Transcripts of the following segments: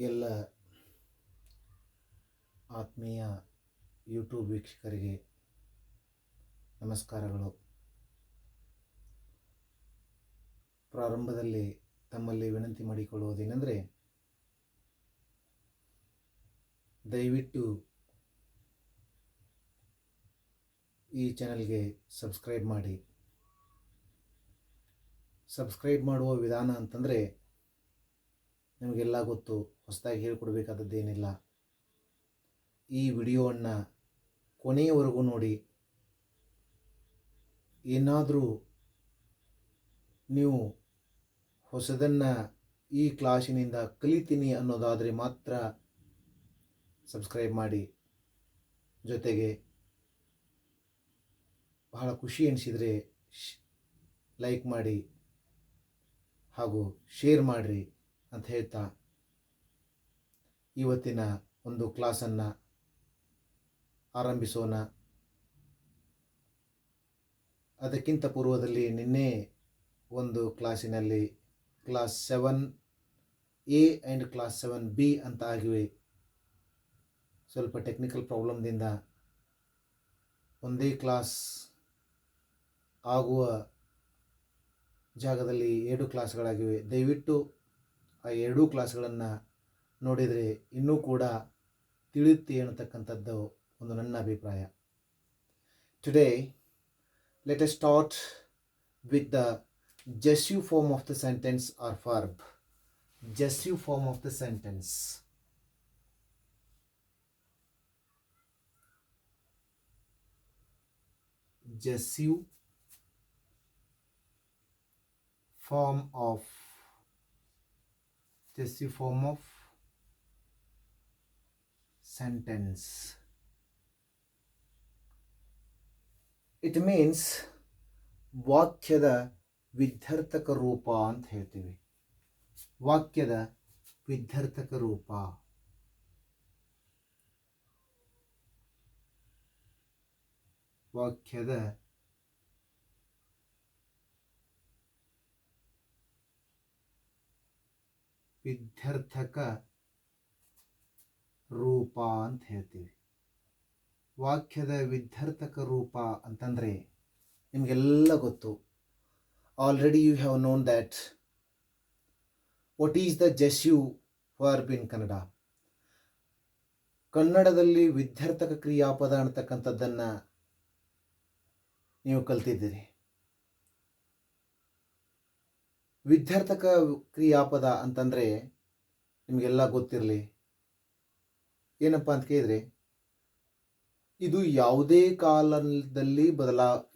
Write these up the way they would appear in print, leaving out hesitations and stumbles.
ಎಲ್ಲ ಆತ್ಮೀಯ ಯೂಟ್ಯೂಬ್ ವೀಕ್ಷಕರಿಗೆ ನಮಸ್ಕಾರಗಳು. ಪ್ರಾರಂಭದಲ್ಲಿ ತಮ್ಮಲ್ಲಿ ವಿನಂತಿ ಮಾಡಿಕೊಳ್ಳುವುದೇನೆಂದರೆ, ದಯವಿಟ್ಟು ಈ ಚಾನಲ್ಗೆ ಸಬ್ಸ್ಕ್ರೈಬ್ ಮಾಡಿ. ಸಬ್ಸ್ಕ್ರೈಬ್ ಮಾಡುವ ವಿಧಾನ ಅಂತಂದರೆ ನಿಮಗೆಲ್ಲ ಗೊತ್ತು, ಹೊಸದಾಗಿ ಹೇಳಿಕೊಡಬೇಕಾದದ್ದೇನಿಲ್ಲ. ಈ ವಿಡಿಯೋವನ್ನು ಕೊನೆಯವರೆಗೂ ನೋಡಿ. ಏನಾದರೂ ನೀವು ಹೊಸದನ್ನು ಈ ಕ್ಲಾಸಿನಿಂದ ಕಲಿತೀನಿ ಅನ್ನೋದಾದರೆ ಮಾತ್ರ ಸಬ್ಸ್ಕ್ರೈಬ್ ಮಾಡಿ. ಜೊತೆಗೆ ಬಹಳ ಖುಷಿ ಎನಿಸಿದರೆ ಲೈಕ್ ಮಾಡಿ ಹಾಗೂ ಶೇರ್ ಮಾಡಿರಿ ಅಂತ ಹೇಳ್ತಾ ಇವತ್ತಿನ ಒಂದು ಕ್ಲಾಸನ್ನು ಆರಂಭಿಸೋಣ. ಅದಕ್ಕಿಂತ ಪೂರ್ವದಲ್ಲಿ ನಿನ್ನೆ ಒಂದು ಕ್ಲಾಸಿನಲ್ಲಿ class 7A and class 7B ಅಂತ ಆಗಿವೆ. ಸ್ವಲ್ಪ ಟೆಕ್ನಿಕಲ್ ಪ್ರಾಬ್ಲಮ್ದಿಂದ ಒಂದೇ ಕ್ಲಾಸ್ ಆಗುವ ಜಾಗದಲ್ಲಿ 2 ಕ್ಲಾಸ್ಗಳಾಗಿವೆ. ದಯವಿಟ್ಟು ಆ 2 ಕ್ಲಾಸ್ಗಳನ್ನು ನೋಡಿದರೆ ಇನ್ನೂ ಕೂಡ ತಿಳಿಯುತ್ತೆ ಅನ್ನತಕ್ಕಂಥದ್ದು ಒಂದು ನನ್ನ ಅಭಿಪ್ರಾಯ. Today let us start with the gessive form of the sentence or verb. Gessive form of the sentence. Gessive form of sentence. It means ವಾಕ್ಯದ ವಿಧ್ಯರ್ಥಕ ರೂಪ ಅಂತ ಹೇಳ್ತೀವಿ. ವಾಕ್ಯದ ವಿಧ್ಯರ್ಥಕ ರೂಪ. ವಾಕ್ಯದ ವಿಧ್ಯರ್ಥಕ ರೂಪ ಅಂತ ಹೇಳ್ತೀವಿ. ವಾಕ್ಯದ ವಿಧ್ಯರ್ಥಕ ರೂಪ ಅಂತಂದರೆ ನಿಮಗೆಲ್ಲ ಗೊತ್ತು. Already you have known that what is the jussive verb in Kannada. ಕನ್ನಡದಲ್ಲಿ ವಿಧ್ಯರ್ಥಕ ಕ್ರಿಯಾಪದ ಅಂತಕ್ಕಂಥದ್ದನ್ನು ನೀವು ಕಲ್ತಿದ್ದೀರಿ. ವಿಧ್ಯರ್ಥಕ ಕ್ರಿಯಾಪದ ಅಂತಂದರೆ ನಿಮಗೆಲ್ಲ ಗೊತ್ತಿರಲಿ. ಏನಪ್ಪ ಅಂತ ಕೇಳಿದರೆ, ಇದು ಯಾವುದೇ ಕಾಲದಲ್ಲಿ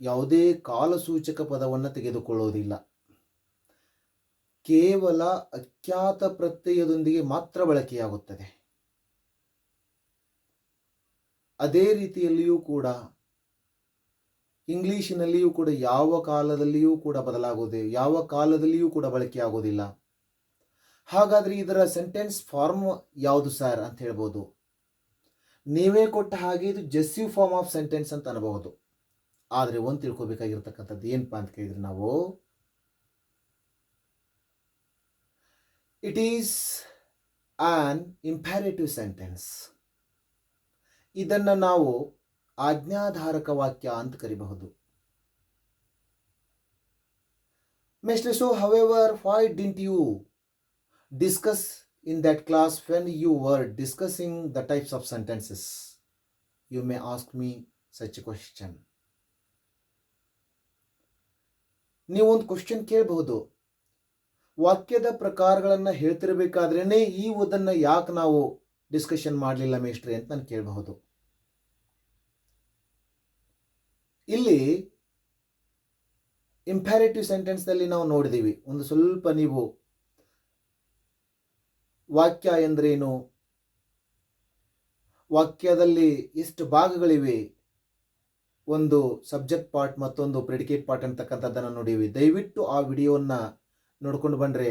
ಯಾವುದೇ ಕಾಲಸೂಚಕ ಪದವನ್ನು ತೆಗೆದುಕೊಳ್ಳೋದಿಲ್ಲ. ಕೇವಲ ಅಖ್ಯಾತ ಪ್ರತ್ಯಯದೊಂದಿಗೆ ಮಾತ್ರ ಬಳಕೆಯಾಗುತ್ತದೆ. ಅದೇ ರೀತಿಯಲ್ಲಿಯೂ ಕೂಡ ಇಂಗ್ಲಿಷಿನಲ್ಲಿಯೂ ಕೂಡ ಯಾವ ಕಾಲದಲ್ಲಿಯೂ ಕೂಡ ಯಾವ ಕಾಲದಲ್ಲಿಯೂ ಕೂಡ ಬಳಕೆಯಾಗೋದಿಲ್ಲ. ಹಾಗಾದರೆ ಇದರ ಸೆಂಟೆನ್ಸ್ ಫಾರ್ಮ್ ಯಾವುದು ಸರ್ ಅಂತ ಹೇಳ್ಬೋದು. ನೀವೇ ಕೊಟ್ಟ ಹಾಗೆ ಇದು ಜೆಸ್ಸಿವ್ ಫಾರ್ಮ್ ಆಫ್ ಸೆಂಟೆನ್ಸ್ ಅಂತ ಅನ್ಬಹುದು. ಆದರೆ ಒಂದು ತಿಳ್ಕೊಬೇಕಾಗಿರ್ತಕ್ಕಂಥದ್ದು ಏನಪ್ಪ ಅಂತ ಕೇಳಿದ್ರೆ, ನಾವು ಇಟ್ ಈಸ್ ಆನ್ ಇಂಪ್ಯಾರೇಟಿವ್ ಸೆಂಟೆನ್ಸ್. ಇದನ್ನು ನಾವು ಆಜ್ಞಾಧಾರಕ ವಾಕ್ಯ ಅಂತ ಕರಿಬಹುದು. Mr. So, however, why didn't you discuss in that class when you were discussing the types of sentences? You may ask me such a question. ನೀವೊಂದು ಕ್ವಶನ್ ಕೇಳಬಹುದು. ವಾಕ್ಯದ ಪ್ರಕಾರಗಳನ್ನು ಹೇಳ್ತಿರ್ಬೇಕಾದ್ರೇ ಈ ಓದನ್ನು ಯಾಕೆ ನಾವು ಡಿಸ್ಕಷನ್ ಮಾಡಲಿಲ್ಲ ಮೇಷ್ಟ್ರಿ ಅಂತ ನಾನು ಕೇಳಬಹುದು. ಇಲ್ಲಿ ಇಂಪ್ಯಾರೇಟಿವ್ ಸೆಂಟೆನ್ಸ್ನಲ್ಲಿ ನಾವು ನೋಡಿದ್ದೀವಿ. ಒಂದು ಸ್ವಲ್ಪ ನೀವು ವಾಕ್ಯ ಎಂದರೇನು, ವಾಕ್ಯದಲ್ಲಿ ಎಷ್ಟು ಭಾಗಗಳಿವೆ, ಒಂದು ಸಬ್ಜೆಕ್ಟ್ ಪಾರ್ಟ್ ಮತ್ತೊಂದು ಪ್ರೆಡಿಕೇಟ್ ಪಾರ್ಟ್ ಅಂತಕ್ಕಂಥದ್ದನ್ನು ನೋಡಿವಿ. ದಯವಿಟ್ಟು ಆ ವಿಡಿಯೋವನ್ನು ನೋಡ್ಕೊಂಡು ಬಂದರೆ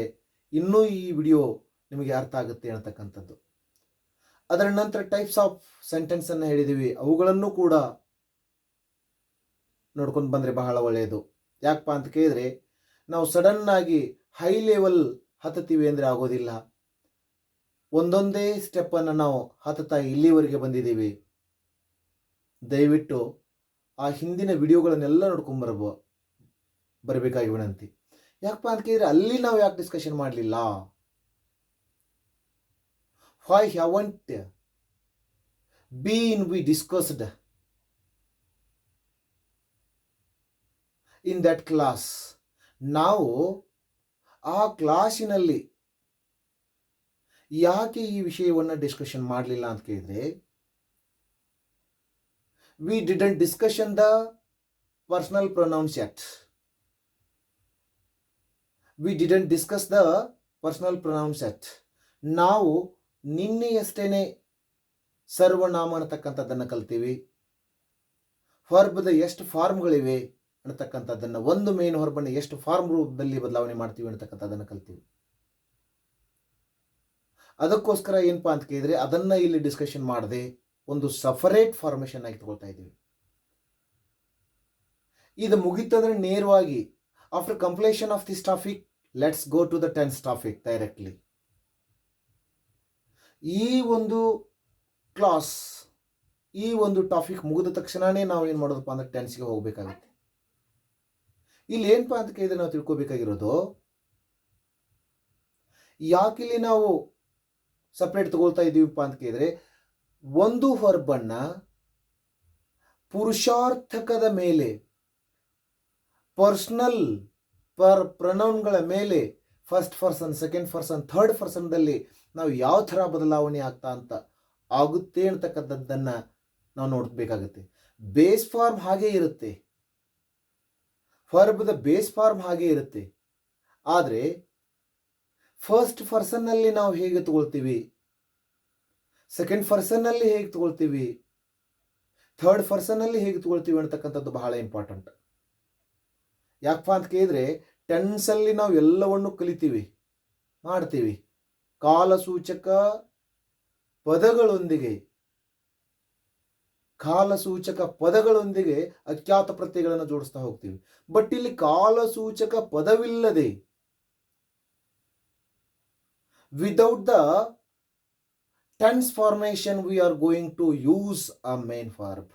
ಇನ್ನೂ ಈ ವಿಡಿಯೋ ನಿಮಗೆ ಅರ್ಥ ಆಗುತ್ತೆ ಅಂತಕ್ಕಂಥದ್ದು. ಅದರ ನಂತರ ಟೈಪ್ಸ್ ಆಫ್ ಸೆಂಟೆನ್ಸನ್ನು ಹೇಳಿದ್ದೀವಿ. ಅವುಗಳನ್ನು ಕೂಡ ನೋಡ್ಕೊಂಡು ಬಂದರೆ ಬಹಳ ಒಳ್ಳೆಯದು. ಯಾಕಪ್ಪ ಅಂತ ಕೇಳಿದರೆ, ನಾವು ಸಡನ್ನಾಗಿ ಹೈ ಲೆವೆಲ್ ಹತ್ತುತ್ತೀವಿ ಅಂದರೆ ಆಗೋದಿಲ್ಲ. ಒಂದೊಂದೇ ಸ್ಟೆಪ್ಪನ್ನು ನಾವು ಹತ್ತುತ್ತಾ ಇಲ್ಲಿವರೆಗೆ ಬಂದಿದ್ದೀವಿ. ದಯವಿಟ್ಟು ಆ ಹಿಂದಿನ ವಿಡಿಯೋಗಳನ್ನೆಲ್ಲ ಬರಬೇಕಾಗಿ ವಿನಂತಿ. ಯಾಕಪ್ಪ ಅಂತ ಕೇಳಿದ್ರೆ ಅಲ್ಲಿ ನಾವು ಯಾಕೆ ಡಿಸ್ಕಷನ್ ಮಾಡಲಿಲ್ಲ? Why haven't been we discussed in that class? ನಾವು ಆ ಕ್ಲಾಸಿನಲ್ಲಿ ಯಾಕೆ ಈ ವಿಷಯವನ್ನು ಡಿಸ್ಕಷನ್ ಮಾಡಲಿಲ್ಲ ಅಂತ ಕೇಳಿದ್ರೆ, we didn't discussion the personal pronouns yet. We didn't discuss the personal pronouns yet. ನಾವು ನಿನ್ನೆಯಷ್ಟೇನೆ ಸರ್ವನಾಮ ಅನ್ನತಕ್ಕಂಥದ್ದನ್ನು ಕಲ್ತೀವಿ. ವರ್ಬದ ಎಷ್ಟು ಫಾರ್ಮ್ಗಳಿವೆ ಅನ್ನತಕ್ಕಂಥದ್ದನ್ನು, ಒಂದು ಮೇನ್ ವರ್ಬನ್ನು ಎಷ್ಟು ಫಾರ್ಮ್ ರೂಪದಲ್ಲಿ ಬದಲಾವಣೆ ಮಾಡ್ತೀವಿ ಅನ್ನತಕ್ಕಂಥದ್ದನ್ನು ಕಲ್ತೀವಿ. ಅದಕ್ಕೋಸ್ಕರ ಏನಪ್ಪಾ ಅಂತ ಕೇಳಿದ್ರೆ ಅದನ್ನ ಇಲ್ಲಿ ಡಿಸ್ಕಷನ್ ಮಾಡದೆ ಒಂದು ಸಫರೇಟ್ ಫಾರ್ಮೇಷನ್ ಆಗಿ ತಗೊಳ್ತಾ ಇದ್ದೀವಿ. ಇದು ಮುಗಿತಂದ್ರೆ ನೇರವಾಗಿ after completion of this topic let's go to the tense topic directly. ಈ ಒಂದು ಕ್ಲಾಸ್, ಈ ಒಂದು ಟಾಪಿಕ್ ಮುಗಿದ ತಕ್ಷಣನೇ ನಾವು ಏನು ಮಾಡೋದಪ್ಪ ಅಂದ್ರೆ ಟೆನ್ಸ್ಗೆ ಹೋಗಬೇಕಾಗುತ್ತೆ. ಇಲ್ಲಿ ಏನಪ್ಪ ಅಂತ ಕೇಳಿದ್ರೆ ನಾವು ತಿಳ್ಕೊಬೇಕಾಗಿರೋದು, ಯಾಕಿಲ್ಲಿ ನಾವು ಸಪ್ರೇಟ್ ತಗೊಳ್ತಾ ಇದ್ದೀವಪ್ಪ ಅಂತ ಕೇಳಿದ್ರೆ, ಒಂದು ವರ್ಬನ್ನ ಪುರುಷಾರ್ಥಕದ ಮೇಲೆ, ಪರ್ಸನಲ್ ಪ್ರೊನೌನ್ಗಳ ಮೇಲೆ first person, second person, third ಪರ್ಸನ್ದಲ್ಲಿ ನಾವು ಯಾವ ಥರ ಬದಲಾವಣೆ ಆಗ್ತಾ ಅಂತ ಆಗುತ್ತೆ ಅಂತಕ್ಕಂಥದ್ದನ್ನು ನಾವು ನೋಡಬೇಕಾಗುತ್ತೆ. ಬೇಸ್ ಫಾರ್ಮ್ ಹಾಗೇ ಇರುತ್ತೆ, ವರ್ಬದ ಬೇಸ್ ಫಾರ್ಮ್ ಹಾಗೇ ಇರುತ್ತೆ. ಆದರೆ ಫಸ್ಟ್ ಪರ್ಸನ್ನಲ್ಲಿ ನಾವು ಹೇಗೆ ತಗೊಳ್ತೀವಿ, ಸೆಕೆಂಡ್ ಪರ್ಸನ್ನಲ್ಲಿ ಹೇಗೆ ತಗೊಳ್ತೀವಿ, ಥರ್ಡ್ ಪರ್ಸನ್ನಲ್ಲಿ ಹೇಗೆ ತಗೊಳ್ತೀವಿ ಅಂತಕ್ಕಂಥದ್ದು ಬಹಳ ಇಂಪಾರ್ಟೆಂಟ್. ಯಾಕಪ್ಪ ಅಂತ ಕೇಳಿದ್ರೆ ಟೆನ್ಸಲ್ಲಿ ನಾವು ಎಲ್ಲವನ್ನು ಕಲಿತೀವಿ, ಮಾಡ್ತೀವಿ. ಕಾಲಸೂಚಕ ಪದಗಳೊಂದಿಗೆ ಅಖ್ಯಾತ ಪ್ರತ್ಯಯಗಳನ್ನು ಜೋಡಿಸ್ತಾ ಹೋಗ್ತೀವಿ. ಬಟ್ ಇಲ್ಲಿ ಕಾಲಸೂಚಕ ಪದವಿಲ್ಲದೆ, without the tense formation we are going to use a main verb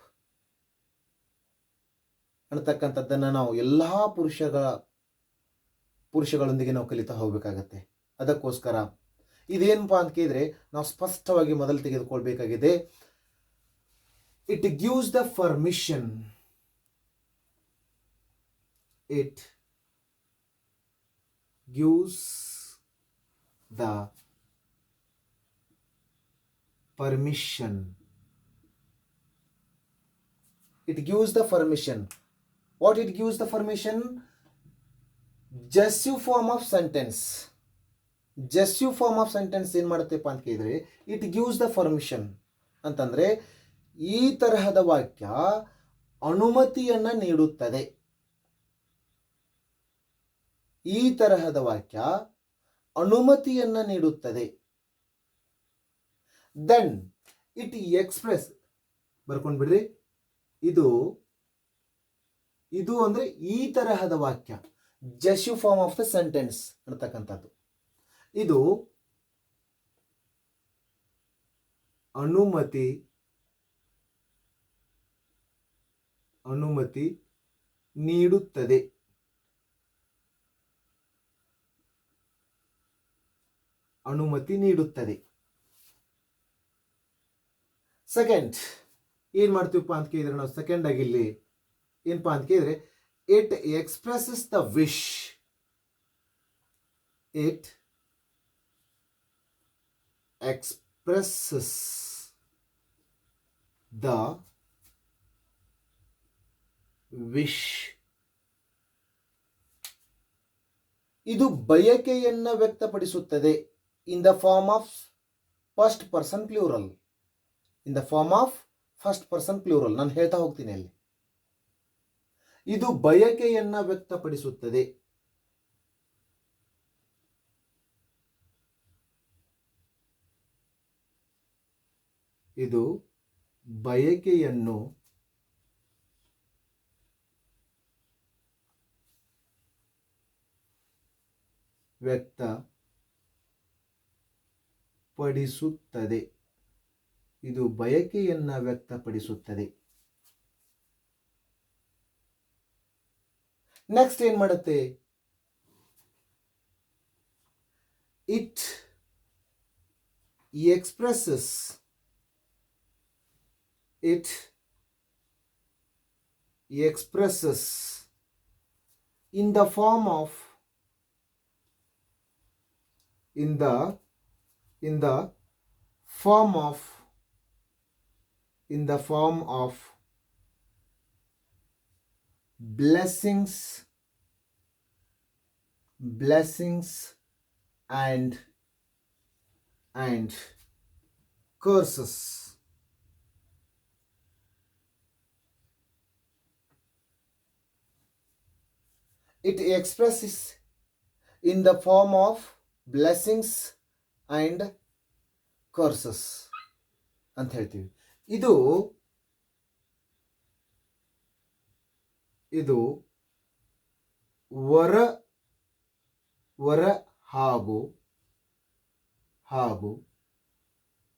ಅನ್ನತಕ್ಕಂಥದ್ದನ್ನು ನಾವು ಎಲ್ಲ ಪುರುಷಗಳೊಂದಿಗೆ ನಾವು ಕಲಿತಾ ಹೋಗಬೇಕಾಗತ್ತೆ. ಅದಕ್ಕೋಸ್ಕರ ಇದೇನಪ್ಪ ಅಂತ ಕೇಳಿದ್ರೆ ನಾವು ಸ್ಪಷ್ಟವಾಗಿ ಮೊದಲು ತೆಗೆದುಕೊಳ್ಬೇಕಾಗಿದೆ, it gives the permission. It gives the permission. It gives the permission. What it gives the permission? Possessive form of sentence. Possessive form of sentence ಏನು ಮಾಡುತ್ತೆಪ್ಪ ಅಂತ ಕೇಳಿದ್ರೆ, ಇಟ್ ಗಿವ್ಸ್ ದ ಪರ್ಮಿಷನ್ ಅಂತಂದ್ರೆ ಈ ತರಹದ ವಾಕ್ಯ ಅನುಮತಿಯನ್ನ ನೀಡುತ್ತದೆ. ಈ ತರಹದ ವಾಕ್ಯ ಅನುಮತಿಯನ್ನ ನೀಡುತ್ತದೆ. ದೆನ್ ಇಟ್ ಎಕ್ಸ್ಪ್ರೆಸ್, ಬರ್ಕೊಂಡು ಬಿಡ್ರಿ, ಇದು ಅಂದ್ರೆ ಈ ತರಹದ ವಾಕ್ಯ, ಜೆಸ್ಯು ಫಾರ್ಮ್ ಆಫ್ ದ ಸೆಂಟೆನ್ಸ್ ಅಂತಕ್ಕಂಥದ್ದು. ಇದು ಅನುಮತಿ ನೀಡುತ್ತದೆ. ಸೆಕೆಂಡ್ ಏನ್ ಮಾಡ್ತೀವಪ್ಪ ಅಂತ ಕೇಳಿದ್ರೆ ನಾವು ಸೆಕೆಂಡ್ ಆಗಿ ಇಲ್ಲಿ ಏನಪ್ಪಾ ಅಂತ ಕೇಳಿದ್ರೆ, it expresses the wish. It expresses the wish. ಇದು ಬಯಕೆಯನ್ನ ವ್ಯಕ್ತಪಡಿಸುತ್ತದೆ. In the form of first person plural. ನಾನು ಹೇಳ್ತಾ ಹೋಗ್ತೀನಿ ಅಲ್ಲಿ. ಇದು ಬಯಕೆಯನ್ನ ವ್ಯಕ್ತಪಡಿಸುತ್ತದೆ. ಇದು ಬಯಕೆಯನ್ನು ಪಡಿಸುತ್ತದೆ. ಇದು ಬಯಕೆಯನ್ನು ವ್ಯಕ್ತಪಡಿಸುತ್ತದೆ. ನೆಕ್ಸ್ಟ್ ಏನು ಮಾಡುತ್ತೆ? It expresses in the form of blessings and curses. It expresses in the form of blessings and curses ಅಂತ ಹೇಳ್ತೀವಿ. ಇದು ವರ ಹಾಗೂ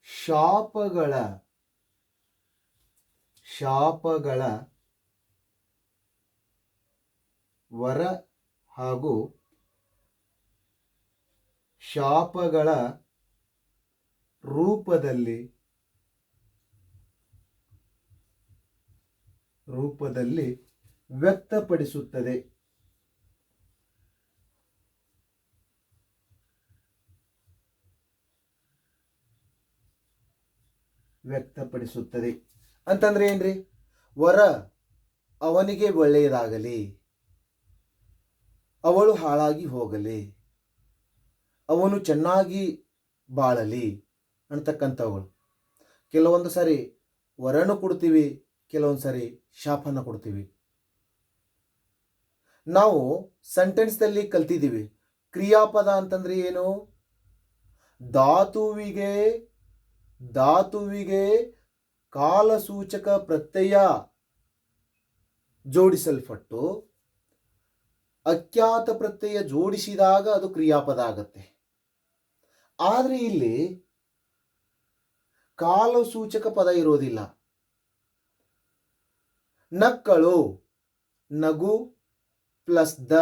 ಶಾಪಗಳ ವರ ಹಾಗೂ ಶಾಪಗಳ ರೂಪದಲ್ಲಿ ವ್ಯಕ್ತಪಡಿಸುತ್ತದೆ. ಅಂತಂದ್ರೆ ಏನ್ರಿ? ವರ ಅವನಿಗೆ ಒಳ್ಳೆಯದಾಗಲಿ, ಅವಳು ಹಾಳಾಗಿ ಹೋಗಲಿ, ಅವನು ಚೆನ್ನಾಗಿ ಬಾಳಲಿ ಅಂತಕ್ಕಂಥವುಗಳು. ಕೆಲವೊಂದು ಸಾರಿ ವರನು ಕೊಡ್ತೀವಿ, ಕೆಲವೊಂದು ಸಾರಿ ಶಾಪನ ಕೊಡ್ತೀವಿ. ನಾವು ಸೆಂಟೆನ್ಸ್ದಲ್ಲಿ ಕಲ್ತಿದ್ದೀವಿ ಕ್ರಿಯಾಪದ ಅಂತಂದ್ರೆ ಏನು? ಧಾತುವಿಗೆ ಕಾಲಸೂಚಕ ಪ್ರತ್ಯಯ ಜೋಡಿಸಲ್ಪಟ್ಟು ಅಖ್ಯಾತ ಪ್ರತ್ಯಯ ಜೋಡಿಸಿದಾಗ ಅದು ಕ್ರಿಯಾಪದ ಆಗತ್ತೆ. ಆದರೆ ಇಲ್ಲಿ ಕಾಲಸೂಚಕ ಪದ ಇರೋದಿಲ್ಲ. ನಕ್ಕಳು, ನಗು ಪ್ಲಸ್ ದ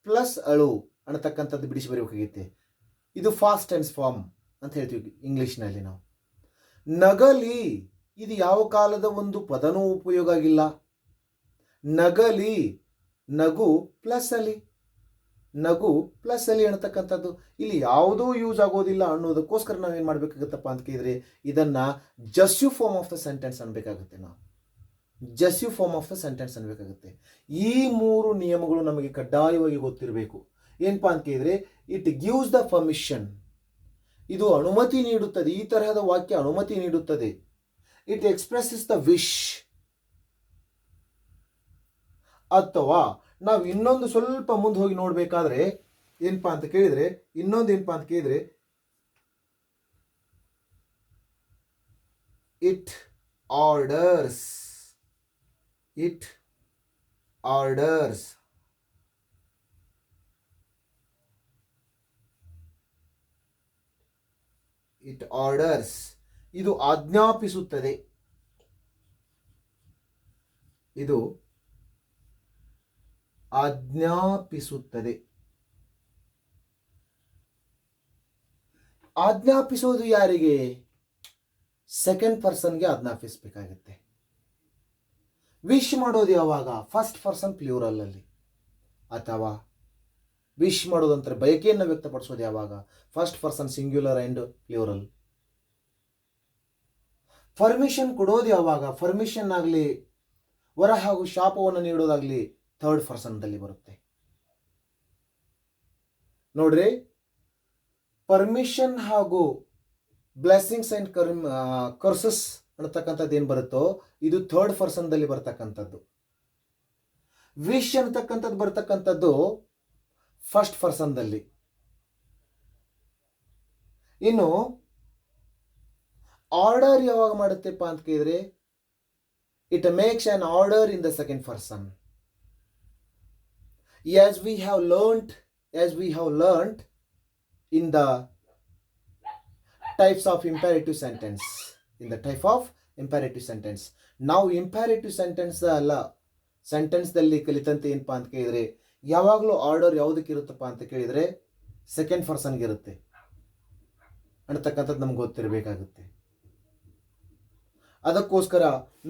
ಪ್ಲಸ್ ಅಳು ಅನ್ನತಕ್ಕಂಥದ್ದು ಬಿಡಿಸಿ ಬರೆಯಬೇಕಾಗಿತ್ತೆ. ಇದು ಫಾಸ್ಟ್ ಟೆನ್ಸ್ ಫಾರ್ಮ್ ಅಂತ ಹೇಳ್ತೀವಿ ಇಂಗ್ಲಿಷ್ನಲ್ಲಿ ನಾವು. ನಗಲಿ, ಇದು ಯಾವ ಕಾಲದ ಒಂದು ಪದನೂ ಉಪಯೋಗ ಆಗಿಲ್ಲ. ನಗಲಿ, ನಗು ಪ್ಲಸ್ ಅಲಿ ಅನ್ನತಕ್ಕಂಥದ್ದು ಇಲ್ಲಿ ಯಾವುದೂ ಯೂಸ್ ಆಗೋದಿಲ್ಲ ಅನ್ನೋದಕ್ಕೋಸ್ಕರ ನಾವೇನು ಮಾಡಬೇಕಾಗುತ್ತಪ್ಪ ಅಂತ ಕೇಳಿದ್ರೆ ಇದನ್ನು ಜಸ್ಯು ಫಾರ್ಮ್ ಆಫ್ ದ ಸೆಂಟೆನ್ಸ್ ಅನ್ಬೇಕಾಗುತ್ತೆ. ನಾವು ಜಸ್ಯು ಫಾರ್ಮ್ ಆಫ್ ದ ಸೆಂಟೆನ್ಸ್ ಅನ್ಬೇಕಾಗುತ್ತೆ. ಈ 3 ನಿಯಮಗಳು ನಮಗೆ ಕಡ್ಡಾಯವಾಗಿ ಗೊತ್ತಿರಬೇಕು. ಏನಪ್ಪ ಅಂತ ಕೇಳಿದ್ರೆ ಇಟ್ ಗಿವ್ಸ್ ದ ಪರ್ಮಿಷನ್, ಇದು ಅನುಮತಿ ನೀಡುತ್ತದೆ. ಈ ತರಹದ ವಾಕ್ಯ ಅನುಮತಿ ನೀಡುತ್ತದೆ. ಇಟ್ ಎಕ್ಸ್ಪ್ರೆಸಸ್ ದ ವಿಶ್, ಅಥವಾ ನಾವು ಇನ್ನೊಂದು ಸ್ವಲ್ಪ ಮುಂದೆ ಹೋಗಿ ನೋಡಬೇಕಾದ್ರೆ ಏನಪ್ಪ ಅಂತ ಕೇಳಿದ್ರೆ ಇಟ್ ಆರ್ಡರ್ಸ್ ಇದು ಆಜ್ಞಾಪಿಸುತ್ತದೆ. ಆಜ್ಞಾಪಿಸೋದು ಯಾರಿಗೆ? ಸೆಕೆಂಡ್ ಪರ್ಸನ್ಗೆ ಆಜ್ಞಾಪಿಸಬೇಕಾಗುತ್ತೆ. ವಿಶ್ ಮಾಡೋದು ಯಾವಾಗ? ಫಸ್ಟ್ ಪರ್ಸನ್ ಪ್ಲೂರಲ್ ಅಲ್ಲಿ. ಅಥವಾ ವಿಶ್ ಮಾಡೋದಂತಾರೆ ಬಯಕೆಯನ್ನು ವ್ಯಕ್ತಪಡಿಸೋದು ಯಾವಾಗ? First person singular and plural. Permission ಕೊಡೋದು ಯಾವಾಗ? ಪರ್ಮಿಷನ್ ಆಗಲಿ ವರ ಹಾಗೂ ಶಾಪವನ್ನು ನೀಡೋದಾಗಲಿ ಥರ್ಡ್ ಪರ್ಸನ್ದಲ್ಲಿ ಬರುತ್ತೆ. ನೋಡ್ರಿ, ಪರ್ಮಿಷನ್ ಹಾಗೂ ಬ್ಲೆಸ್ಸಿಂಗ್ಸ್ ಅಂಡ್ ಕರ್ಸಸ್ ಅನ್ನತಕ್ಕಂಥದ್ದು ಏನು ಬರುತ್ತೋ ಇದು ಥರ್ಡ್ ಪರ್ಸನ್ದಲ್ಲಿ ಬರ್ತಕ್ಕಂಥದ್ದು. ವಿಶ್ ಅನ್ನತಕ್ಕಂಥದ್ದು ಬರ್ತಕ್ಕಂಥದ್ದು ಫಸ್ಟ್ ಪರ್ಸನ್ದಲ್ಲಿ. ಇನ್ನು ಆರ್ಡರ್ ಯಾವಾಗ ಮಾಡುತ್ತೆಪ್ಪ ಅಂತ ಕೇಳಿದ್ರೆ it makes an order in the second person. as we have learnt in the types of imperative sentence. In the type of imperative sentence. ನಾವು ಇಂಪ್ಯಾರೇಟಿವ್ ಸೆಂಟೆನ್ಸ್ ಅಲ್ಲ ಸೆಂಟೆನ್ಸ್ದಲ್ಲಿ ಕಲಿತಂತೆ ಏನಪ್ಪ ಅಂತ ಕೇಳಿದರೆ ಯಾವಾಗಲೂ ಆರ್ಡರ್ ಯಾವುದಕ್ಕೆ ಇರುತ್ತಪ್ಪ ಅಂತ ಕೇಳಿದರೆ ಸೆಕೆಂಡ್ ಪರ್ಸನ್ಗೆ ಇರುತ್ತೆ ಅನ್ನತಕ್ಕಂಥದ್ದು ನಮ್ಗೆ ಗೊತ್ತಿರಬೇಕಾಗುತ್ತೆ. ಅದಕ್ಕೋಸ್ಕರ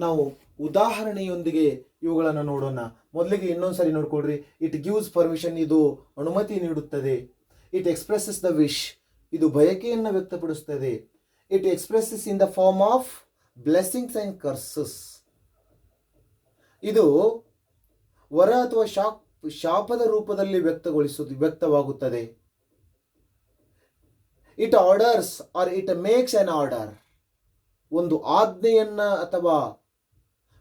ನಾವು ಉದಾಹರಣೆಯೊಂದಿಗೆ ಇವುಗಳನ್ನು ನೋಡೋಣ. ಮೊದಲಿಗೆ ಇನ್ನೊಂದು ಸರಿ ನೋಡ್ಕೊಳ್ರಿ. ಇಟ್ ಗಿವ್ಸ್ ಪರ್ಮಿಷನ್, ಇದು ಅನುಮತಿ ನೀಡುತ್ತದೆ. ಇಟ್ ಎಕ್ಸ್ಪ್ರೆಸಸ್ ದ ವಿಶ್, ಇದು ಬಯಕೆಯನ್ನು ವ್ಯಕ್ತಪಡಿಸುತ್ತದೆ. It expresses in the form of blessings and curses, ಇದು ವರ ಅಥವಾ ಶಾಪದ ರೂಪದಲ್ಲಿ ವ್ಯಕ್ತವಾಗುತ್ತದೆ. It orders or it makes an order, ಒಂದು ಆಜ್ಞೆಯನ್ನ ಅಥವಾ